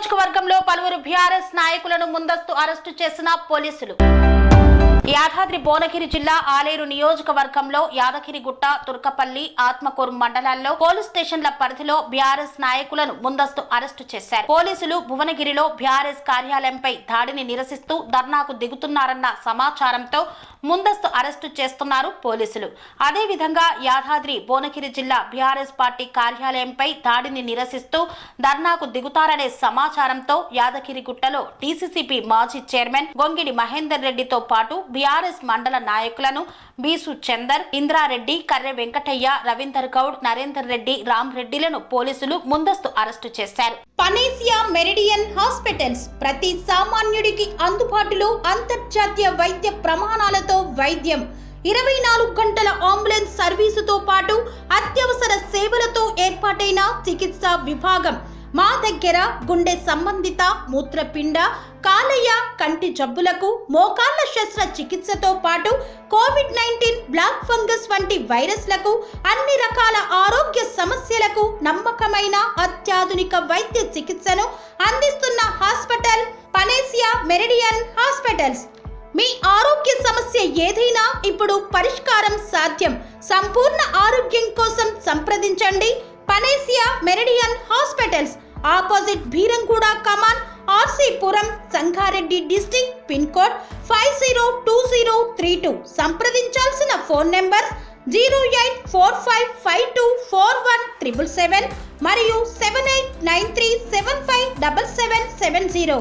నియోజకవర్గంలో పలువురు బీఆర్ఎస్ నాయకులను ముందస్తు అరెస్టు చేసిన పోలీసులు. యాదాద్రి భువనగిరి జిల్లా ఆలేరు నియోజకవర్గంలో యాదగిరిగుట్ట, తుర్కపల్లి, ఆత్మకూరు మండలాల్లో పోలీస్ స్టేషన్ల పరిధిలో బీఆర్ఎస్ నాయకులను ముందస్తు అరెస్టు చేశారు. పోలీసులు భువనగిరిలో బీఆర్ఎస్ కార్యాలయంపై దాడిని నిరసిస్తూ ధర్నాకు దిగుతున్నారన్న సమాచారంతో ముందస్తు అరెస్టు చేస్తున్నారు పోలీసులు. అదేవిధంగా యాదాద్రి భువనగిరి జిల్లా బీఆర్ఎస్ పార్టీ కార్యాలయంపై దాడిని నిరసిస్తూ ధర్నాకు దిగుతారనే సమాచారంతో యాదగిరిగుట్టలో డీసీసీబీ మాజీ చైర్మన్ గొంగిడి మహేందర్ రెడ్డితో పాటు బీఆర్ఎస్ మండల నాయకులను బీసు చందర్, ఇంద్రారెడ్డి, కర్రె వెంకటయ్య, రవీందర్ గౌడ్, నరేందర్ రెడ్డి, రామ్ రెడ్డిలను పోలీసులు ముందస్తు అరెస్టు చేశారు. పనేసియా మెరిడియన్ హాస్పిటల్స్ ప్రతి సామాన్యుడికి అందుబాటులో అంతర్జాతీయ వైద్య ప్రమాణాలతో వైద్యం, 24 గంటల అంబులెన్స్ సర్వీసుతో పాటు అత్యవసర సేవలతో ఏర్పాటైన చికిత్సా విభాగం. మా దగ్గర గుండె సంబంధిత, మూత్రపిండ, కాలేయ, కంటి జబ్బులకు, మోకాళ్ల శస్త్ర చికిత్సతో పాటు కోవిడ్-19, బ్లాక్ ఫంగస్ వంటి వైరస్లకు, అన్ని రకాల ఆరోగ్య సమస్యలకు నమ్మకమైన అత్యాధునిక వైద్య చికిత్సను అందిస్తున్న హాస్పిటల్ పనేసియా మెరిడియన్ హాస్పిటల్స్. మీ ఆరోగ్య సమస్య ఏదైనా ఇప్పుడు పరిష్కారం సాధ్యం. సంపూర్ణ ఆరోగ్యం కోసం సంప్రదించండి Panacea Meridian hospitals, opposite Bheeramguda Kaman, RC Puram, Sangareddy district, pin code 502032. సంప్రదించాల్సిన ఫోన్ నెంబర్ 0845524177 మరియు 7893757770.